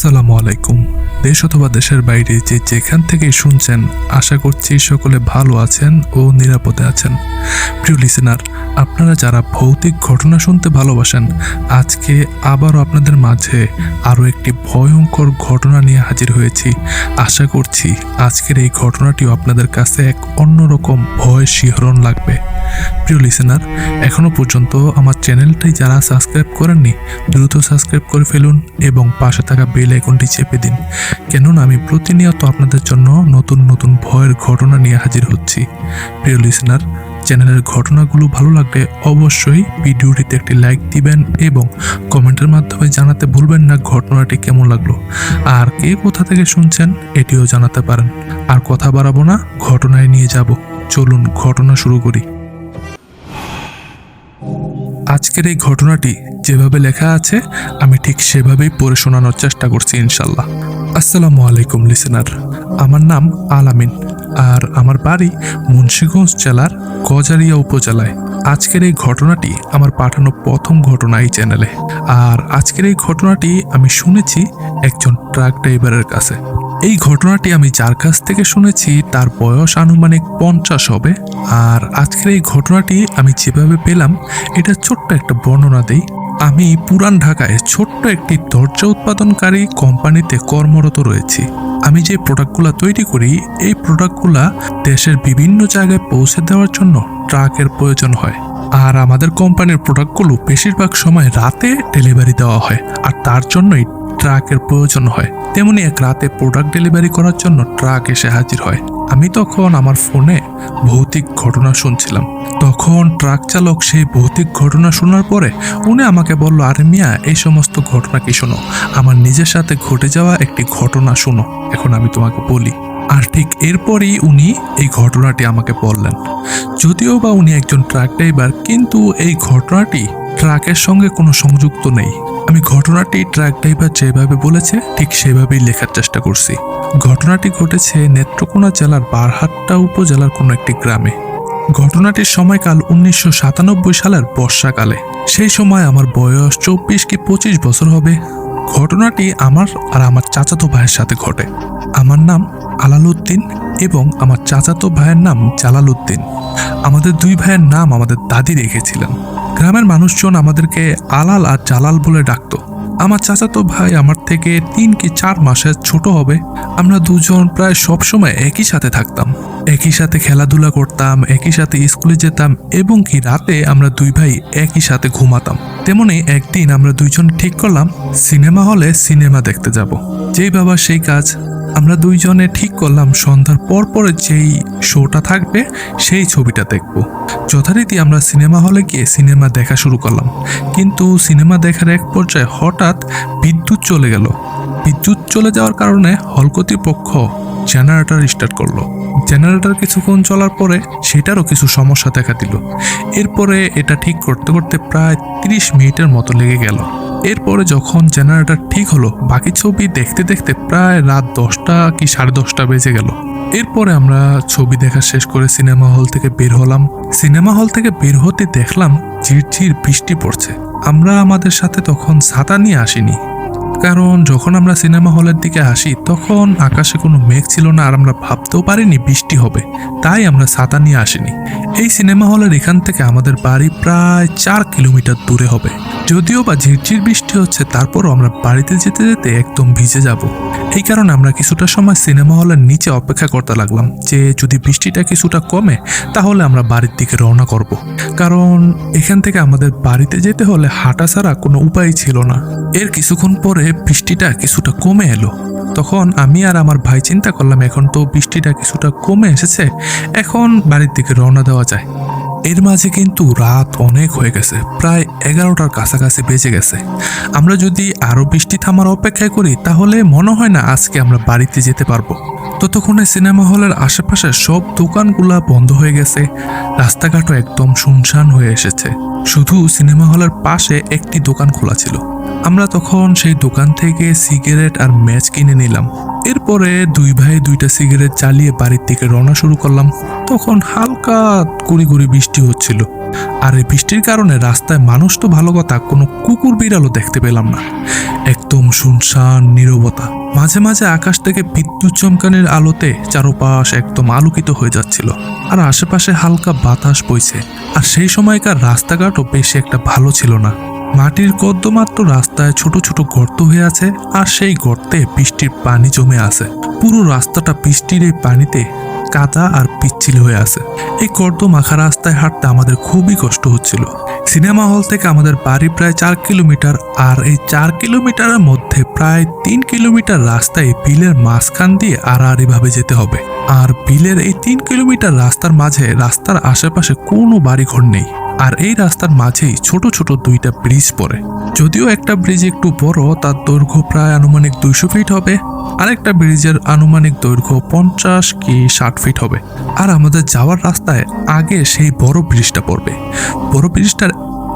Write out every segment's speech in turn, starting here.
আসসালামু আলাইকুম। দেশ অথবা দেশের বাইরে যে যেখান থেকে শুনছেন, আশা করছি সকলে ভালো আছেন ও নিরাপদে আছেন। প্রিয় লিসেনার, আপনারা যারা ভৌতিক ঘটনা শুনতে ভালোবাসেন, আজকে আবারও আপনাদের মাঝে আরও একটি ভয়ঙ্কর ঘটনা নিয়ে হাজির হয়েছি। আশা করছি আজকের এই ঘটনাটিও আপনাদের কাছে এক অন্যরকম ভয় শিহরণ লাগবে। প্রিয় লিসেনার, এখনো পর্যন্ত আমার চ্যানেলটি যারা সাবস্ক্রাইব করেননি, দ্রুত সাবস্ক্রাইব করে ফেলুন এবং পাশে থাকা বেল আইকনটি চেপে দিন, কেননা আমি প্রতিনিয়ত আপনাদের জন্য নতুন নতুন ভয়ের ঘটনা নিয়ে হাজির হচ্ছি। প্রিয় লিসেনার, চ্যানেলের ঘটনাগুলো ভালো লাগলে অবশ্যই ভিডিওটিতে একটি লাইক দিবেন এবং কমেন্টের মাধ্যমে জানাতে ভুলবেন না ঘটনাটি কেমন লাগলো, আর কে কোথা থেকে শুনছেন এটিও জানাতে পারেন। আর কথা বাড়াবো না, ঘটনায় নিয়ে যাব। চলুন ঘটনা শুরু করি। আজকের এই ঘটনাটি যেভাবে লেখা আছে আমি ঠিক সেভাবেই পড়ে শোনানোর চেষ্টা করছি ইনশাল্লাহ। আসসালামু আলাইকুম লিসেনার, আমার নাম আলামিন আর আমার বাড়ি মুন্সিগঞ্জ জেলার গজারিয়া উপজেলায়। আজকের এই ঘটনাটি আমার পাঠানো প্রথম ঘটনা এই চ্যানেলে, আর আজকের এই ঘটনাটি আমি শুনেছি একজন ট্রাক ড্রাইভারের কাছে। এই ঘটনাটি আমি যার কাছ থেকে শুনেছি তার বয়স আনুমানিক 50 হবে। আর আজকের এই ঘটনাটি আমি যেভাবে পেলাম, এটা ছোট্ট একটা বর্ণনা দেই। আমি পুরান ঢাকায় ছোট্ট একটি দরজা উৎপাদনকারী কোম্পানিতে কর্মরত রয়েছি। আমি যে প্রোডাক্টগুলো তৈরি করি, এই প্রোডাক্টগুলা দেশের বিভিন্ন জায়গায় পৌঁছে দেওয়ার জন্য ট্রাকের প্রয়োজন হয়। আর আমাদের কোম্পানির প্রোডাক্টগুলো বেশিরভাগ সময় রাতে ডেলিভারি দেওয়া হয়, আর তার জন্যই ট্রাকের প্রয়োজন হয়। তেমনি এক রাতে প্রোডাক্ট ডেলিভারি করার জন্য ট্রাক এসে হাজির হয়। আমি তখন আমার ফোনে ভৌতিক ঘটনা শুনছিলাম। তখন ট্রাক চালক সেই ভৌতিক ঘটনা শোনার পরে উনি আমাকে বলল, আরে মিয়া, এই সমস্ত ঘটনা কি শোনো, আমার নিজের সাথে ঘটে যাওয়া একটি ঘটনা শোনো, এখন আমি তোমাকে বলি। আর ঠিক এরপরই উনি এই ঘটনাটি আমাকে বললেন। যদিও বা উনি একজন ট্রাক ড্রাইভার, কিন্তু এই ঘটনাটি ট্রাকের সঙ্গে কোনো সংযুক্ত নেই। আমি ঘটনাটি ট্রাক ড্রাইভার যেভাবে বলেছে ঠিক সেভাবেই লেখার চেষ্টা করছি। ঘটনাটি ঘটেছে নেত্রকোনা জেলার বারহাট্টা উপজেলার কোনো একটি গ্রামে। ঘটনাটির সময়কাল 1997 সালের বর্ষাকালে। সেই সময় আমার বয়স 24 কি 25 বছর হবে। ঘটনাটি আমার আর আমার চাচাতো ভাইয়ের সাথে ঘটে। আমার নাম আলালউদ্দিন এবং আমার চাচাতো ভাইয়ের নাম জালালউদ্দিন। আমাদের দুই ভাইয়ের নাম আমাদের দাদি রেখেছিলেন। গ্রামের মানুষজন আমাদেরকে আলাল আর জালাল বলে ডাকতো। আমার চাচাতো ভাই আমার থেকে 3 কি 4 মাসের ছোট হবে। আমরা দুজন প্রায় সবসময় একই সাথে থাকতাম, একই সাথে খেলাধুলা করতাম, একই সাথে স্কুলে যেতাম, এবং কি রাতে আমরা দুই ভাই একই সাথে ঘুমাতাম। তেমনি একদিন আমরা দুইজন ঠিক করলাম সিনেমা হলে সিনেমা দেখতে যাব। যেই বাবা সেই কাজ। আমরা দুইজনে ঠিক করলাম সন্ধ্যার পর পরে যেই শোটা থাকবে সেই ছবিটা দেখব। যথারীতি আমরা সিনেমা হলে গিয়ে সিনেমা দেখা শুরু করলাম, কিন্তু সিনেমা দেখার এক পর্যায়ে হঠাৎ বিদ্যুৎ চলে গেল। বিদ্যুৎ চলে যাওয়ার কারণে হল কর্তৃপক্ষ জেনারেটর স্টার্ট করলো। জেনারেটর কিছুক্ষণ চলার পরে সেটারও কিছু সমস্যা দেখা দিল। এরপরে এটা ঠিক করতে করতে প্রায় 30 মিনিটের মতো লেগে গেল। এরপরে যখন জেনারেটর ঠিক হলো, বাকি ছবি দেখতে দেখতে প্রায় রাত 10টা কি 10:30 বেজে গেল। এরপরে আমরা ছবি দেখা শেষ করে সিনেমা হল থেকে বের হলাম। সিনেমা হল থেকে বের হতে দেখলাম ঝিরঝির বৃষ্টি পড়ছে। আমরা আমাদের সাথে তখন ছাতা নিয়ে আসিনি, কারণ যখন আমরা সিনেমা হলের দিকে আসি তখন আকাশে কোনো মেঘ ছিল না, আর আমরা ভাবতেও পারিনি বৃষ্টি হবে, তাই আমরা ছাতা নিয়ে আসিনি। এই সিনেমা হলের এখান থেকে আমাদের বাড়ি প্রায় 4 কিলোমিটার দূরে হবে। যদিও বা ঝিরঝির বৃষ্টি হচ্ছে, তারপরও আমরা বাড়িতে যেতে যেতে একদম ভিজে যাব। এই কারণে আমরা কিছুটা সময় সিনেমা হলের নিচে অপেক্ষা করতে লাগলাম যে যদি বৃষ্টিটা কিছুটা কমে তাহলে আমরা বাড়ির দিকে রওনা করব। কারণ এখান থেকে আমাদের বাড়িতে যেতে হলে হাঁটা ছাড়া কোনো উপায় ছিল না। এর কিছুক্ষণ পরে বৃষ্টিটা কিছুটা কমে এলো। তখন আমি আর আমার ভাই চিন্তা করলাম, এখন তো বৃষ্টিটা কিছুটা কমে এসেছে, এখন বাড়ির দিকে রওনা দেওয়া যায়। এর মাঝে কিন্তু রাত অনেক হয়ে গেছে, প্রায় 11টার কাছাকাছি বেজে গেছে। আমরা যদি আরো বৃষ্টি থামার অপেক্ষায় করি তাহলে মনে হয় না আজকে আমরা বাড়িতে যেতে পারবো। ততক্ষণে সিনেমা হলের আশেপাশে সব দোকানগুলা বন্ধ হয়ে গেছে, রাস্তাঘাটও একদম শুনশান হয়ে এসেছে। শুধু সিনেমা হলের পাশে একটি দোকান খোলা ছিল। আমরা তখন সেই দোকান থেকে সিগারেট আর ম্যাচ কিনে নিলাম। এরপরে দুই ভাই 2টা সিগারেট জ্বালিয়ে বাড়ির দিকে রওনা শুরু করলাম। তখন হালকা গুড়ি গুড়ি বৃষ্টি হচ্ছিল, আর এই বৃষ্টির কারণে রাস্তায় মানুষ তো ভালো কথা, কোনো কুকুর বিড়ালও দেখতে পেলাম না। একদম শুনশান নীরবতা। মাঝে মাঝে আকাশ থেকে বিদ্যুৎ চমকানির আলোতে চারপাশ একদম আলোকিত হয়ে যাচ্ছিল, আর আশেপাশে হালকা বাতাস বইছে। আর সেই সময়কার রাস্তাঘাটও বেশি একটা ভালো ছিল না। মাটির কর্দমাক্ত রাস্তায় ছোট ছোট গর্ত হয়ে আছে, আর সেই গর্তে বৃষ্টির পানি জমে আছে। পুরো রাস্তাটা বৃষ্টির এই পানিতে কাদা আর পিচ্ছিল হয়ে আছে। এই কর্দ মাখা রাস্তায় হাঁটতে আমাদের খুবই কষ্ট হচ্ছিল। সিনেমা হল থেকে আমাদের বাড়ি প্রায় 4 কিলোমিটার, আর এই 4 কিলোমিটারের মধ্যে প্রায় 3 কিলোমিটার রাস্তায় বিলের মাঝখান দিয়ে আড়াআড়ি ভাবে যেতে হবে। আর বিলের এই 3 কিলোমিটার রাস্তার মাঝে রাস্তার আশেপাশে কোনো বাড়িঘর নেই। আর এই রাস্তার মাঝেই ছোট ছোট 2টা ব্রিজ পড়ে। যদিও একটা ব্রিজ একটু বড়, তার দৈর্ঘ্য প্রায় আনুমানিক 200 ফিট হবে, আরেকটা ব্রিজের আনুমানিক দৈর্ঘ্য 50 কি 60 ফিট হবে। আর আমাদের যাওয়ার রাস্তায় আগে সেই বড় ব্রিজটা পড়বে। বড় ব্রিজটার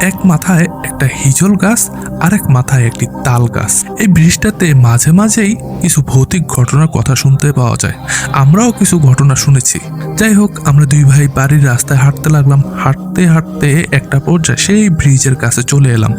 এক মাথায় একটা হিজল গাছ, আরেক মাথায় একটি তাল গাছ। এই ব্রিজটাতে মাঝে মাঝেই কিছু ভৌতিক ঘটনার কথা শুনতে পাওয়া যায়। আমরাও কিছু ঘটনা শুনেছি। যাই হোক, আমরা 2 ভাই বাড়ির রাস্তায় হাঁটতে লাগলাম। হাঁটতে হাঁটতে একটা পর্যায়ে সেই ব্রিজের কাছে চলে এলাম।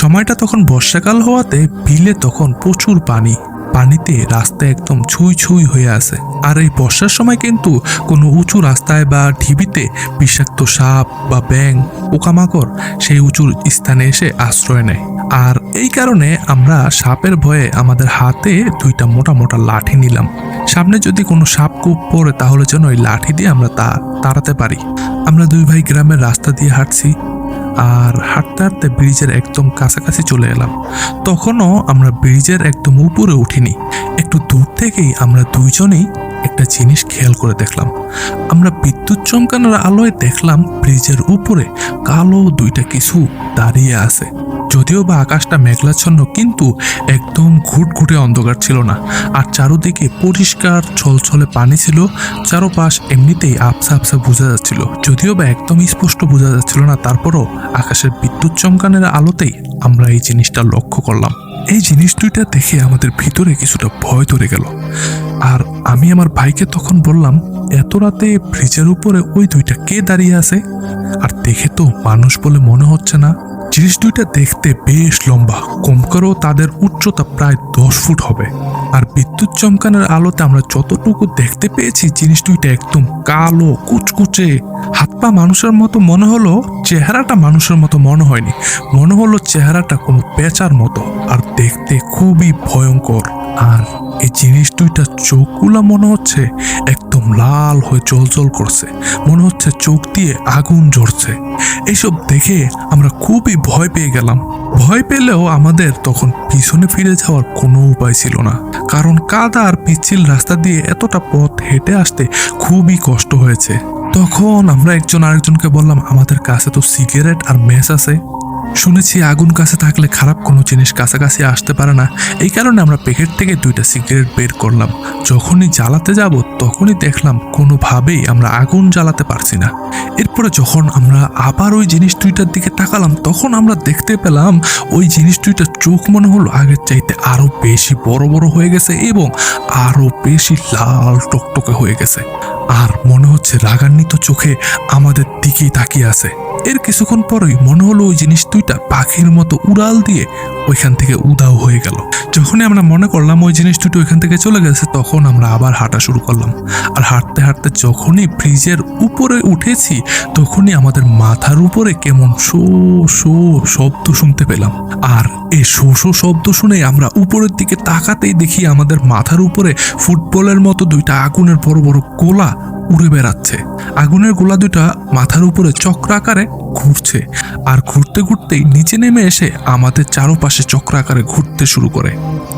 সময়টা তখন বর্ষাকাল হওয়াতে বিলে তখন প্রচুর পানি। পানিতে রাস্তা একদম ছুঁই ছুঁই হয়ে আছে। আর এই বর্ষার সময় কিন্তু কোনো উঁচু রাস্তায় বা ঢিবিতে বিষাক্ত সাপ বা ব্যাঙ, পোকামাকড় সেই উঁচু স্থানে এসে আশ্রয় নেয়। আর এই কারণে আমরা সাপের ভয়ে আমাদের হাতে 2টা মোটা মোটা লাঠি নিলাম। সামনে যদি কোনো সাপ কূপ পড়ে তাহলে যেন ওই লাঠি দিয়ে আমরা তা তাড়াতে পারি। আমরা 2 ভাই গ্রামের রাস্তা দিয়ে হাঁটছি, আর হাঁটতে হাঁটতে ব্রিজের একদম কাছাকাছি চলে এলাম। তখনও আমরা ব্রিজের একদম উপরে উঠিনি। একটু দূর থেকেই আমরা 2জনেই একটা জিনিস খেয়াল করে দেখলাম। আমরা বিদ্যুৎ চমকানোর আলোয় দেখলাম ব্রিজের উপরে কালো 2টা কিছু দাঁড়িয়ে আছে। যদিও বা আকাশটা মেঘলাচ্ছন্ন, কিন্তু একদম ঘুটঘুটে অন্ধকার ছিল না। আর চারদিকে পরিষ্কার ছলছলে পানি ছিল। চারপাশ এমনিতেই আবছা আবছা বোঝা যাচ্ছিল, যদিও বা একদম স্পষ্ট বোঝা যাচ্ছিল না। তারপরও আকাশের বিদ্যুৎ চমকানোর আলোতেই আমরা এই জিনিসটা লক্ষ্য করলাম। এই জিনিস 2টা দেখে আমাদের ভিতরে কিছুটা ভয় ধরে গেল। আর আমি আমার ভাইকে তখন বললাম, এত রাতে ব্রিজের উপরে ওই 2টা কে দাঁড়িয়ে আছে? আর দেখে তো মানুষ বলে মনে হচ্ছে না। জিনিস 2টা দেখতে বেশ লম্বা, কম করেও তাদের উচ্চতা প্রায় 10 ফুট হবে। আর বিদ্যুৎ চমকানোর আলোতে আমরা যতটুকু দেখতে পেয়েছি, জিনিস 2টা একদম কালো কুচকুচে। হাত পা মানুষের মতো মনে হলো, চেহারাটা মানুষের মতো মনে হয়নি, মনে হলো চেহারাটা কোনো পেঁচার মতো। আর দেখতে খুবই ভয়ঙ্কর। আর এই জিনিস 2টা চোখগুলো মনে হচ্ছে একদম লাল হয়ে জ্বলজ্বল করছে, মনে হচ্ছে চোখ দিয়ে আগুন জ্বলছে। এইসব দেখে আমরা খুবই ভয় পেয়ে গেলাম। ভয় পেলেও আমাদের তখন পিছনে ফিরে যাওয়ার কোনো উপায় ছিল না, কারণ কাদা আর পিচ্ছিল রাস্তা দিয়ে এতটা পথ হেঁটে আসতে খুবই কষ্ট হয়েছে। তখন আমরা একজন আরেকজনকে বললাম, আমাদের কাছে তো সিগারেট আর ম্যাচ আছে। শুনেছি আগুন কাছে থাকলে খারাপ কোনো জিনিস কাছাকাছি আসতে পারে না। এই কারণে আমরা প্যাকেট থেকে 2টা সিগারেট বের করলাম। যখনই জ্বালাতে যাব তখনই দেখলাম কোনোভাবেই আমরা আগুন জ্বালাতে পারছি না। এরপরে যখন আমরা আবার ওই জিনিস 2টার দিকে তাকালাম, তখন আমরা দেখতে পেলাম ওই জিনিস 2টার চোখ মনে হলো আগের চাইতে আরো বেশি বড় বড় হয়ে গেছে এবং আরো বেশি লাল টকটকে হয়ে গেছে। আর মনে হচ্ছে রাগান্বিত চোখে আমাদের দিকেই তাকিয়ে আছে। এর কিছুক্ষণ পরেই মনে হলো ওই জিনিস 2টা পাখির মতো উড়াল দিয়ে ওইখান থেকে উধাও হয়ে গেল। যখনই আমরা মনে করলাম ওই জিনিস 2টা ওইখান থেকে চলে গেছে, তখন আমরা আবার হাঁটা শুরু করলাম। আর হাঁটতে হাঁটতে যখনই ব্রিজের উপরে উঠেছি, তখনই আমাদের মাথার উপরে কেমন শো শো শব্দ শুনতে পেলাম। আর এই শো শো শব্দ শুনে আমরা উপরের দিকে তাকাতেই দেখি আমাদের মাথার উপরে ফুটবলের মতো 2টা আগুনের বড় বড় গোলা উড়ে বেড়াচ্ছে। আগুনের গোলা 2টা মাথার উপরে চক্রাকারে ঘুরছে, আর ঘুরতে ঘুরতেই নিচে নেমে এসে আমাদের চারপাশে চক্রাকারে ঘুরতে শুরু করে।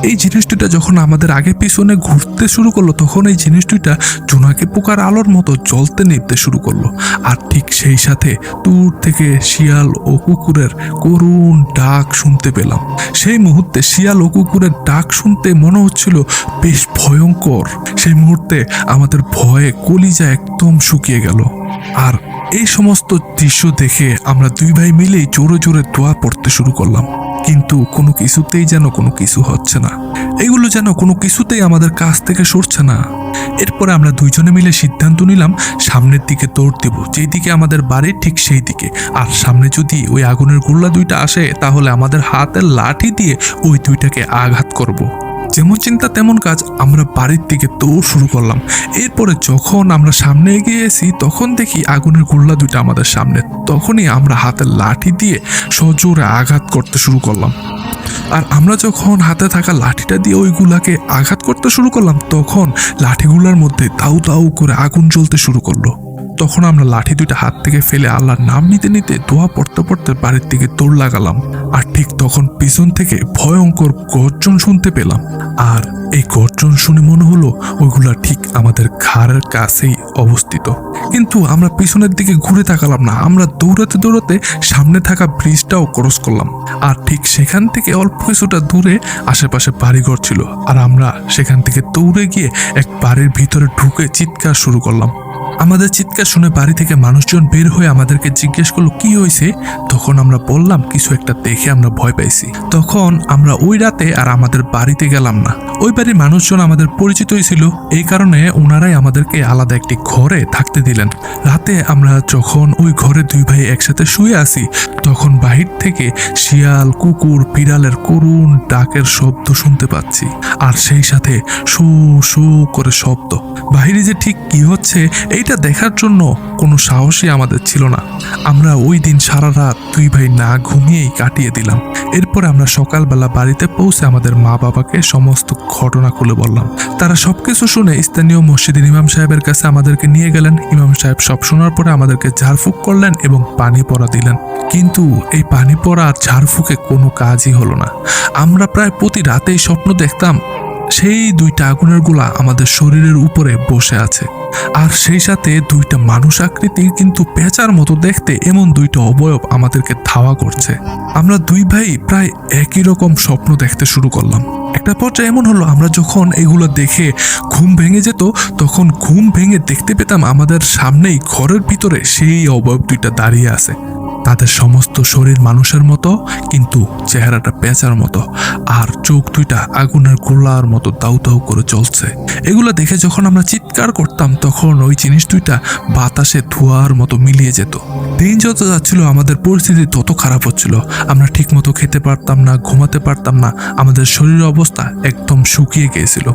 এই জিনিস 2টা যখন আমাদের আগে পিছনে ঘুরতে শুরু করলো, তখন এই জিনিস 2টা জোনাকি পোকার আলোর মতো জ্বলতে নিভতে শুরু করলো। আর ঠিক সেই সাথে দূর থেকে শিয়াল ও কুকুরের করুণ ডাক শুনতে পেলাম। সেই মুহূর্তে শিয়াল ও কুকুরের ডাক শুনতে মনে হচ্ছিল বেশ ভয়ঙ্কর। সেই মুহূর্তে আমাদের ভয়ে কলিজা একদম শুকিয়ে গেল। আর এই সমস্ত দৃশ্য দেখে আমরা দুই ভাই মিলেই জোরে জোরে দোয়া পড়তে শুরু করলাম, কিন্তু কোনো কিছুতেই যেন কোনো কিছু হচ্ছে না। এগুলো যেন কোনো কিছুতেই আমাদের কাছ থেকে সরছে না। এরপরে আমরা দুইজনে মিলে সিদ্ধান্ত নিলাম সামনের দিকে দৌড় দেব, যেই দিকে আমাদের বাড়ি ঠিক সেই দিকে। আর সামনে যদি ওই আগুনের গোলা দুইটা আসে তাহলে আমাদের হাতের লাঠি দিয়ে ওই দুইটাকে আঘাত করব। যেমন চিন্তা তেমন কাজ, আমরা বাড়ির দিকে দৌড় শুরু করলাম। এরপরে যখন আমরা সামনে এগিয়ে এসি তখন দেখি আগুনের গোল্লা দুইটা আমাদের সামনে। তখনই আমরা হাতের লাঠি দিয়ে সজোরে আঘাত করতে শুরু করলাম। আর আমরা যখন হাতে থাকা লাঠিটা দিয়ে ওইগুলাকে আঘাত করতে শুরু করলাম তখন লাঠিগুলোর মধ্যে দাউ দাউ করে আগুন জ্বলতে শুরু করলো। তখন আমরা লাঠি দুইটা হাত থেকে ফেলে আল্লাহর নাম নিতে নিতে দোয়া পড়তে পড়তে বাড়ির দিকে দৌড় লাগালাম। আর ঠিক তখন পিছন থেকে ভয়ঙ্কর গর্জন শুনতে পেলাম। আর এই গর্জন শুনে মনে হলো ওইগুলা ঠিক আমাদের ঘাড়ের কাছেই অবস্থিত। কিন্তু আমরা পিছনের দিকে ঘুরে তাকালাম না, আমরা দৌড়াতে দৌড়াতে সামনে থাকা ব্রিজটাও ক্রস করলাম। আর ঠিক সেখান থেকে অল্প কিছুটা দূরে আশেপাশে বাড়িঘর ছিল। আর আমরা সেখান থেকে দৌড়ে গিয়ে এক বাড়ির ভিতরে ঢুকে চিৎকার শুরু করলাম। আমাদের চিৎকার শুনে বাড়ি থেকে মানুষজন বের হয়ে আমাদেরকে জিজ্ঞেস করলো কি হয়েছে। তখন আমরা বললাম কিছু একটা দেখে আমরা ভয় পাইছি। তখন আমরা ওই রাতে আর আমাদের বাড়িতে গেলাম না। ওই বাড়ির মানুষজন আমাদের পরিচিতই ছিল, এই কারণে ওনারাই আমাদেরকে আলাদা একটি ঘরে থাকতে দিলেন। রাতে আমরা যখন ওই ঘরে দুই ভাই একসাথে শুয়ে আছি তখন বাহির থেকে শিয়াল, কুকুর, বিড়ালের করুণ ডাকের শব্দ শুনতে পাচ্ছি। আর সেই সাথে শো শো করে শব্দ। বাহিরে যে ঠিক কি হচ্ছে এইটা দেখার জন্য কোনো সাহসই আমাদের ছিল না। আমরা ওই দিন সারা রাত দুই ভাই না ঘুমিয়েই কাটিয়ে দিলাম। এরপর আমরা সকালবেলা বাড়িতে পৌঁছে আমাদের মা বাবাকে সমস্ত ঘটনা খুলে বললাম। তারা সবকিছু শুনে স্থানীয় মসজিদের ইমাম সাহেবের কাছে আমাদেরকে নিয়ে গেলেন। ইমাম সাহেব সব শোনার পরে আমাদেরকে ঝাড়ফুঁক করলেন এবং পানি পড়া দিলেন। কিন্তু এই পানি পড়া আর ঝাড়ফুঁকে কোনো কাজই হলো না। আমরা প্রায় প্রতি রাতেই স্বপ্ন দেখতাম সেই দুইটা আগুনের গোলা আমাদের শরীরের উপরে বসে আছে। আর সেই সাথে দুইটা মানুষ আকৃতির কিন্তু পেঁচার মতো দেখতে এমন দুইটা অবয়ব আমাদেরকে ধাওয়া করছে। আমরা দুই ভাই প্রায় একই রকম স্বপ্ন দেখতে শুরু করলাম। একটা পর্যায়ে এমন হলো আমরা যখন এগুলো দেখে ঘুম ভেঙে যেত তখন ঘুম ভেঙে দেখতে পেতাম আমাদের সামনেই ঘরের ভিতরে সেই অবয়ব দুইটা দাঁড়িয়ে আছে। তাদের সমস্ত শরীর মানুষের মতো কিন্তু চেহারাটা পেঁচার মতো, আর চোখ দুইটা আগুনের গোলার মতো দাউ দাউ করে জ্বলছে। এগুলো দেখে যখন আমরা চিৎকার করতাম তখন ওই জিনিস দুইটা বাতাসে ধোঁয়ার মতো মিলিয়ে যেত। দিন যত যাচ্ছিল আমাদের পরিস্থিতি তত খারাপ হচ্ছিল। আমরা ঠিক মতো খেতে পারতাম না, ঘুমাতে পারতাম না, আমাদের শরীরের অবস্থা একদম শুকিয়ে গিয়েছিল।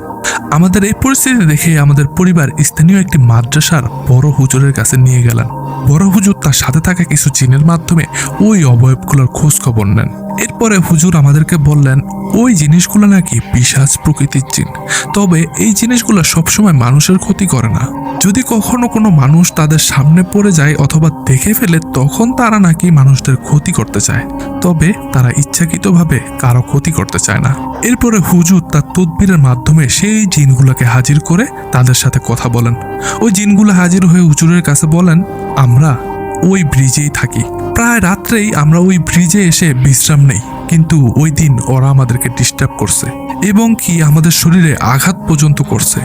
আমাদের এই পরিস্থিতি দেখে আমাদের পরিবার স্থানীয় একটি মাদ্রাসার বড় হুজুরের কাছে নিয়ে গেলেন। বড় হুজুর তার সাথে থাকা কিছু জিনের মাধ্যমে ওই অবয়বগুলোর খোঁজ খবর নেন। এরপরে হুজুর আমাদেরকে বললেন ওই জিনিসগুলো নাকি পিশাচ প্রকৃতির জিন, তবে এই জিনিসগুলো সবসময় মানুষের ক্ষতি করে না। যদি কখনো কোনো মানুষ তাদের সামনে পড়ে যায় অথবা দেখে ফেলে তখন তারা নাকি মানুষদের ক্ষতি করতে চায়, তবে তারা ইচ্ছাকৃতভাবে কারো ক্ষতি করতে চায় না। এরপরে হুজুর তার তদবিরের মাধ্যমে সেই জিনগুলোকে হাজির করে তাদের সাথে কথা বলেন। ওই জিনগুলো হাজির হয়ে হুজুরের কাছে বলেন আমরা ওই ব্রিজেই থাকি। প্রায় রাত্রেই আমরা ওই ব্রিজে এসে বিশ্রাম নেই, কিন্তু ওই দিন ওরা আমাদেরকে ডিস্টার্ব করছে এবং কি আমাদের শরীরে আঘাত পর্যন্ত করছে।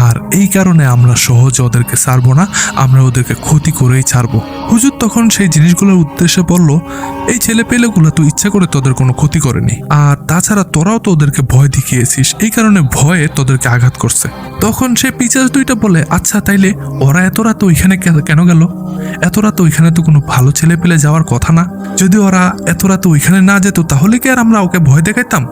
আর এই কারণে আমরা সহজে ওদেরকে ছাড়বো না, আমরা ওদেরকে ক্ষতি করেই ছাড়বো। হুজুর তখন সেই জিনিসগুলোর উদ্দেশ্যে বলল এই ছেলে পেলেগুলো তো ইচ্ছা করে তোদের কোনো ক্ষতি করেনি, আর তাছাড়া তোরাও তো ওদেরকে ভয় দেখিয়েছিস, এই কারণে ভয়ে তোদেরকে আঘাত করছে। তখন সে পিছাচ দুইটা বলে আচ্ছা তাইলে ওরা এত রাত ওইখানে কেন গেল? এত রাত ওইখানে তো কোনো ভালো ছেলে পেলে যাওয়ার কথা না। যদি ওরা এত রাত ওইখানে না যেত তাহলে কি আর আমরা ওকে ভয় দেখাইতাম?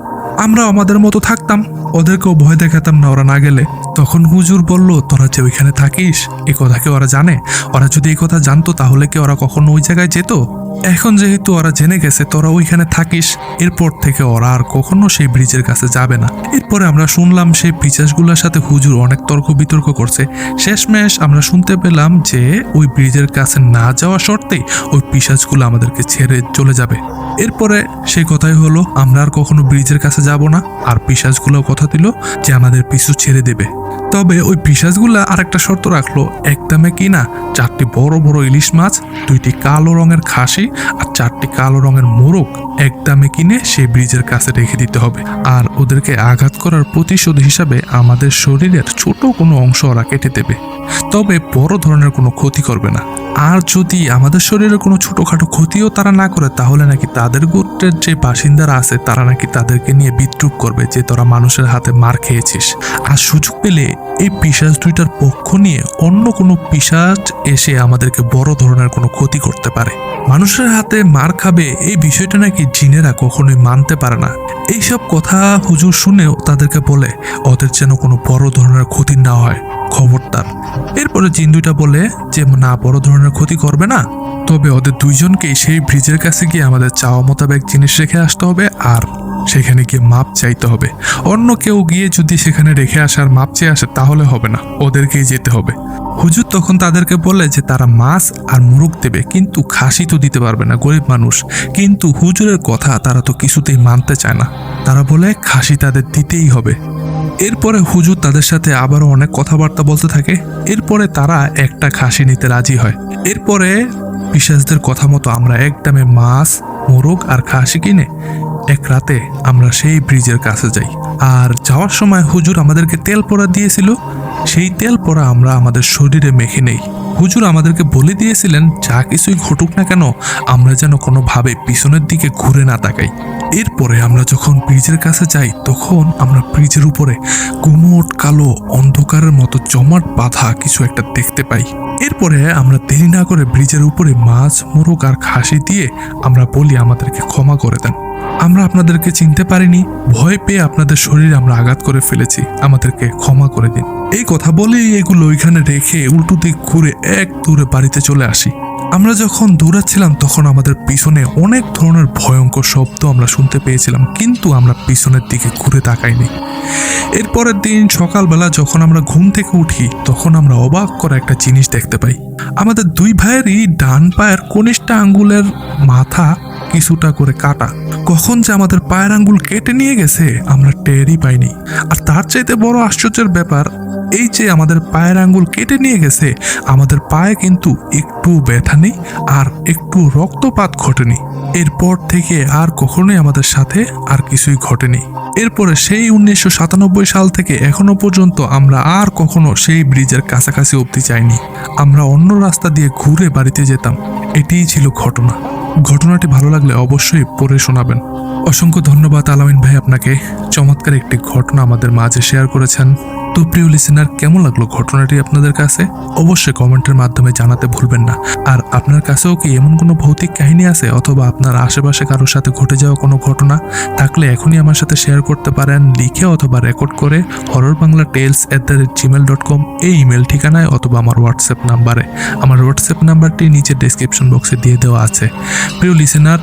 আমরা আমাদের মতো থাকতাম, ওদেরকেও ভয় দেখাতাম না ওরা না গেলে। তখন হুজুর বলল তোরা যে ওইখানে থাকিস এই কথা কি ওরা জানে? ওরা যদি এই কথা জানতো তাহলে কি ওরা কখনো ওই জায়গায় যেত? এখন যেহেতু ওরা জেনে গেছে তোরা ওইখানে থাকিস, এরপর থেকে ওরা আর কখনো সেই ব্রিজের কাছে যাবে না। এরপরে আমরা শুনলাম সেই পিশাচগুলোর সাথে হুজুর অনেক তর্ক বিতর্ক করছে। শেষমেশ আমরা শুনতে পেলাম যে ওই ব্রিজের কাছে না যাওয়া শর্তেই ওই পিশাচগুলো আমাদেরকে ছেড়ে চলে যাবে। এরপরে সেই কথাই হলো, আমরা আর কখনো ব্রিজের কাছে যাব না। আর পিশাচগুলো কথা দিল যে আমাদের পিছু ছেড়ে দেবে। তবে ওই পিশাচগুলা আরেকটা শর্ত রাখলো, একদমে কিনা 4টি বড় বড় ইলিশ মাছ, 2টি কালো রঙের খাসি আর 4টি কালো রঙের মোরগ একদমে কিনে সেই ব্রিজের কাছে রেখে দিতে হবে। আর ওদেরকে আঘাত করার প্রতিশোধ হিসাবে আমাদের শরীরের ছোট কোনো অংশ ওরা কেটে দেবে, তবে বড় ধরনের কোনো ক্ষতি করবে না। আর যদি আমাদের শরীরে কোনো ছোটখাটো ক্ষতিও তারা না করে, তাহলে নাকি তাদের গোত্রের যে বাসিন্দারা আছে তারা নাকি তাদেরকে নিয়ে বিদ্রুপ করবে যে তোরা মানুষের হাতে মার খেয়েছিস। আর সুযোগ পেলে এই পিশাচ দুইটার পক্ষ নিয়ে অন্য কোনো পিশাচ এসে আমাদেরকে বড় ধরনের কোনো ক্ষতি করতে পারে। মানুষের হাতে মার খাবে এই বিষয়টা নাকি জিনেরা কখনোই মানতে পারে না। এইসব কথা হুজুর শুনেও তাদেরকে বলে ওদের যেন কোনো বড় ধরনের ক্ষতি না হয়, খবরদার। এরপরে জিন দুইটা বলে যে না, বড় ধরনের ক্ষতি করবে না, তবে ওদের দুইজনকেই সেই ব্রিজের কাছে গিয়ে আমাদের চাওয়া মোতাবেক জিনিস রেখে আসতে হবে আর সেখানে গিয়ে মাপ চাইতে হবে। অন্য কেউ গিয়ে যদি সেখানে রেখে আসার মাপ চেয়ে আসে তাহলে হবে না, ওদেরকেই যেতে হবে। হুজুর তখন তাদেরকে বলে যে তারা মাছ আর মুরগ দেবে, কিন্তু খাসি তো দিতে পারবে না, গরিব মানুষ। কিন্তু হুজুরের কথা তারা তো কিছুতেই মানতে চায় না, তারা বলে খাসি তাদের দিতেই হবে। এরপরে হুজুর তাদের সাথে আবারও অনেক কথাবার্তা বলতে থাকে। এরপরে তারা একটা খাসি নিতে রাজি হয়। এরপরে পিশাচদের কথা মতো আমরা একদমে মাছ, মোরগ আর খাসি কিনে এক রাতে আমরা সেই ব্রিজের কাছে যাই। আর যাওয়ার সময় হুজুর আমাদেরকে তেল পোড়া দিয়েছিল, সেই তেল পোড়া আমরা আমাদের শরীরে মেখে নেই। হুজুর আমাদেরকে বলে দিয়েছিলেন যা কিছুই ঘটুক না কেন আমরা যেন কোনোভাবে পিছনের দিকে ঘুরে না তাকাই। এরপরে আমরা যখন ব্রিজের কাছে যাই তখন আমরা ব্রিজের উপরে গুমোট কালো অন্ধকারের মতো জমাট বাঁধা কিছু একটা দেখতে পাই। এরপরে আমরা দেরি না করে ব্রিজের উপরে মাছ, মোরগ আর খাসি দিয়ে আমরা বলি আমাদেরকে ক্ষমা করে দেন, আমরা আপনাদেরকে চিনতে পারিনি, ভয় পেয়ে আপনাদের শরীরে আমরা আঘাত করে ফেলেছি, আমাদেরকে ক্ষমা করে দিন। এই কথা বলেই এগুলো ওইখানে রেখে উল্টো দিক ঘুরে এক দূরে বাড়িতে চলে আসি। আমরা যখন দৌড়াচ্ছিলাম তখন আমাদের পিছনে অনেক ধরনের ভয়ঙ্কর শব্দ আমরা শুনতে পেয়েছিলাম, কিন্তু আমরা পিছনের দিকে ঘুরে তাকাইনি। এরপরের দিন সকালবেলা যখন আমরা ঘুম থেকে উঠি তখন আমরা অবাক করা একটা জিনিস দেখতে পাই। আমাদের দুই ভাইয়েরই ডান পায়ের কনিষ্ঠ আঙ্গুলের মাথা কিছুটা করে কাটা। কখন যে আমাদের পায়ের আঙ্গুল কেটে নিয়ে গেছে আমরা টেরই পাইনি। আর তার চাইতে বড় আশ্চর্যের ব্যাপার এই যে আমাদের পায়ের আঙ্গুল কেটে নিয়ে গেছে, আমাদের পায়ে কিন্তু একটু ব্যথা নেই আর একটু রক্তপাত ঘটেনি। এরপর থেকে আর কখনোই আমাদের সাথে আর কিছুই ঘটেনি। এরপরে সেই 1997 সাল থেকে এখনো পর্যন্ত আমরা আর কখনো সেই ব্রিজের কাছাকাছি অবধি যাইনি, আমরা অন্য রাস্তা দিয়ে ঘুরে বাড়িতে যেতাম। এটিই ছিল ঘটনা। ঘটনাটি ভালো লাগলে অবশ্যই পড়ে শোনাবেন। অসংখ্য ধন্যবাদ আলামিন ভাই, আপনাকে চমৎকার একটি ঘটনা আমাদের মাঝে শেয়ার করেছেন। তো প্রিয় লিসেনার, কেমন লাগলো ঘটনাটি আপনাদের কাছে? অবশ্যই কমেন্টের মাধ্যমে জানাতে ভুলবেন না। আর আপনার কাছেও কি এমন কোনো ভৌতিক কাহিনী আছে অথবা আপনার আশেপাশে কারোর সাথে ঘটে যাওয়া কোনো ঘটনা থাকলে এখনই আমার সাথে শেয়ার করতে পারেন, লিখে অথবা রেকর্ড করে horrorbanglatales@gmail.com এই ইমেল ঠিকানায় অথবা আমার হোয়াটসঅ্যাপ নাম্বারে। আমার হোয়াটসঅ্যাপ নাম্বারটি নিচে ডেসক্রিপশন বক্সে দিয়ে দেওয়া আছে। প্রিয় লিসেনার,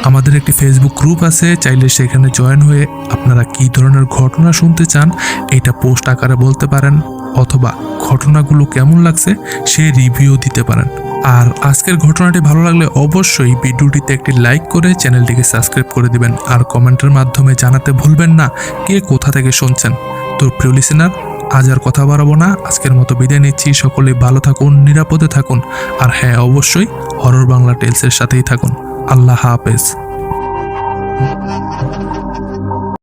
আমাদের একটি ফেসবুক গ্রুপ আছে, চাইলে সেখানে জয়েন হয়ে আপনারা কী ধরনের ঘটনা শুনতে চান এটা পোস্ট আকারে বলতে পারেন, অথবা ঘটনাগুলো কেমন লাগছে সে রিভিউ দিতে পারেন। আর আজকের ঘটনাটি ভালো লাগলে অবশ্যই ভিডিওটিতে একটি লাইক করে চ্যানেলটিকে সাবস্ক্রাইব করে দিবেন। আর কমেন্টের মাধ্যমে জানাতে ভুলবেন না কে কোথা থেকে শুনছেন। তো প্রিয় লিসেনার, আজ আর কথা বাড়াবো না, আজকের মতো বিদায় নিচ্ছি। সকলেই ভালো থাকুন, নিরাপদে থাকুন, আর হ্যাঁ, অবশ্যই হরর বাংলা টেলসের সাথেই থাকুন। আল্লাহ হাফেজ।